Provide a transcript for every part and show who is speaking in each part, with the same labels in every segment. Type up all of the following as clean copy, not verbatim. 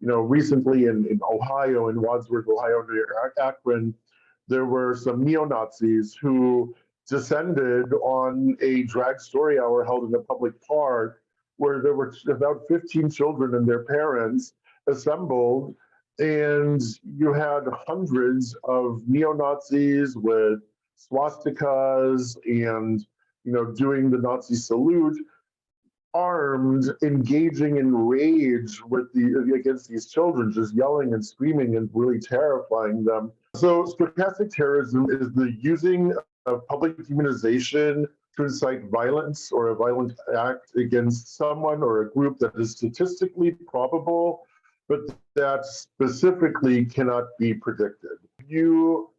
Speaker 1: recently in Ohio, in Wadsworth, Ohio, near Akron, there were some neo-Nazis who descended on a drag story hour held in a public park where there were about 15 children and their parents assembled, and you had hundreds of neo-Nazis with swastikas and doing the Nazi salute, armed, engaging in rage against these children, just yelling and screaming and really terrifying them. So stochastic terrorism is the using of public dehumanization to incite violence or a violent act against someone or a group that is statistically probable, but that specifically cannot be predicted. You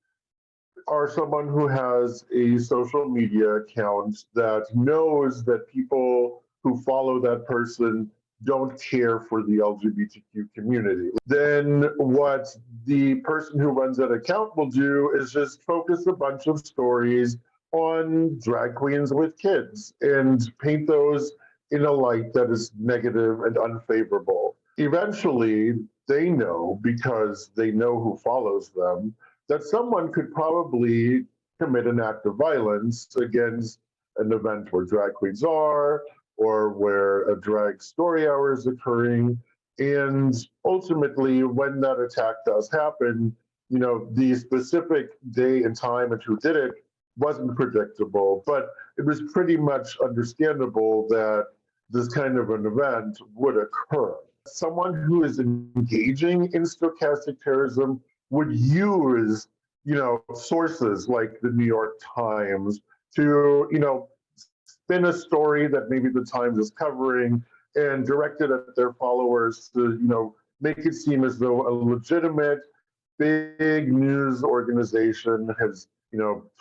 Speaker 1: are someone who has a social media account that knows that people who follow that person don't care for the LGBTQ community. Then what the person who runs that account will do is just focus a bunch of stories on drag queens with kids and paint those in a light that is negative and unfavorable. Eventually, they know, because they know who follows them, that someone could probably commit an act of violence against an event where drag queens are, or where a drag story hour is occurring. And ultimately, when that attack does happen, the specific day and time and who did it wasn't predictable, but it was pretty much understandable that this kind of an event would occur. Someone who is engaging in stochastic terrorism would use, sources like the New York Times to, spin a story that maybe the Times is covering and direct it at their followers to, make it seem as though a legitimate big news organization has,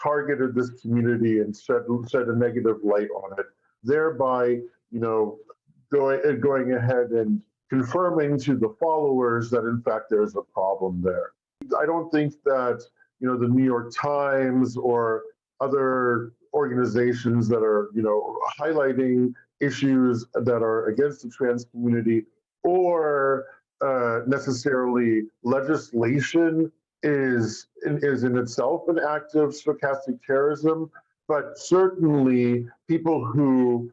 Speaker 1: targeted this community and shed a negative light on it, thereby, going ahead and confirming to the followers that in fact there's a problem there. I don't think that the New York Times or other organizations that are highlighting issues that are against the trans community or necessarily legislation is in itself an act of stochastic terrorism, but certainly people who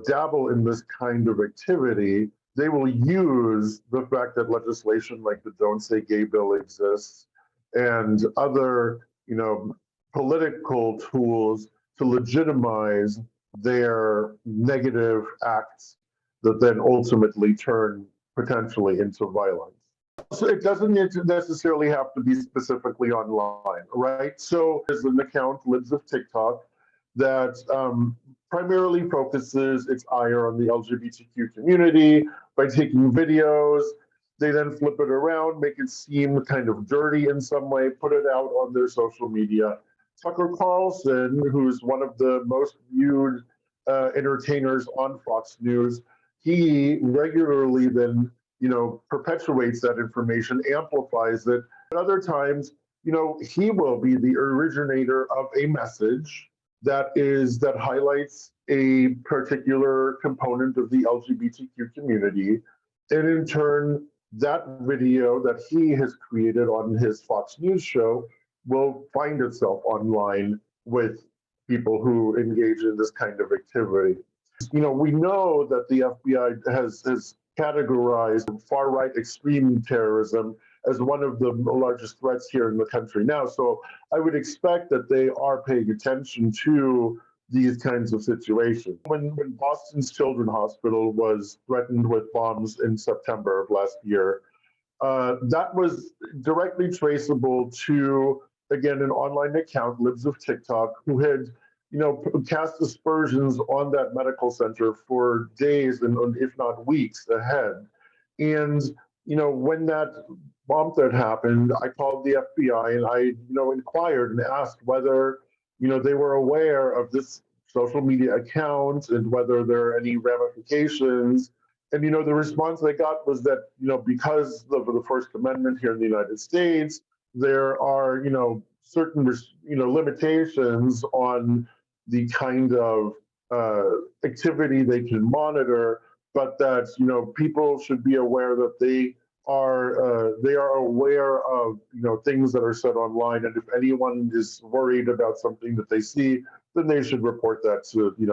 Speaker 1: dabble in this kind of activity, they will use the fact that legislation like the Don't Say Gay bill exists and other, political tools to legitimize their negative acts that then ultimately turn potentially into violence. So it doesn't necessarily have to be specifically online, right? So there's an account, Libs of TikTok, that primarily focuses its ire on the LGBTQ community by taking videos. They then flip it around, make it seem kind of dirty in some way, put it out on their social media. Tucker Carlson, who's one of the most viewed entertainers on Fox News, he regularly then, perpetuates that information, amplifies it. At other times, he will be the originator of a message that highlights a particular component of the LGBTQ community. And in turn, that video that he has created on his Fox News show will find itself online with people who engage in this kind of activity. We know that the FBI has categorized far-right extreme terrorism as one of the largest threats here in the country now. So I would expect that they are paying attention to these kinds of situations. When Boston's Children's Hospital was threatened with bombs in September of last year, that was directly traceable to, again, an online account, Libs of TikTok, who had cast aspersions on that medical center for days and if not weeks ahead. And when that bomb threat happened, I called the FBI and I inquired and asked whether they were aware of this social media account and whether there are any ramifications. And the response I got was that because of the First Amendment here in the United States, there are certain limitations on the kind of activity they can monitor, but that people should be aware that they they are aware of things that are said online, and if anyone is worried about something that they see, then they should report that to the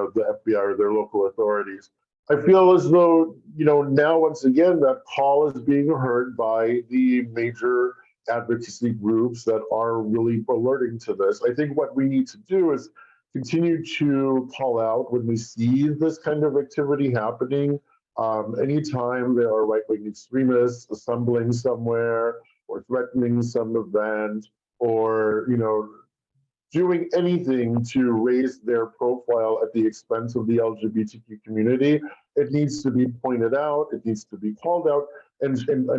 Speaker 1: FBI or their local authorities. I feel as though now once again that call is being heard by the major advocacy groups that are really alerting to this. I think what we need to do is continue to call out when we see this kind of activity happening. Anytime there are right-wing extremists assembling somewhere or threatening some event or doing anything to raise their profile at the expense of the LGBTQ community, it needs to be pointed out, it needs to be called out and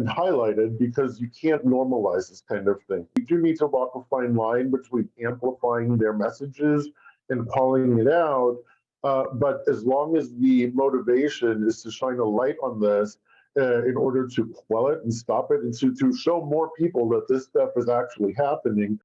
Speaker 1: highlighted, because you can't normalize this kind of thing. You do need to walk a fine line between amplifying their messages and calling it out. But as long as the motivation is to shine a light on this in order to quell it and stop it and to show more people that this stuff is actually happening,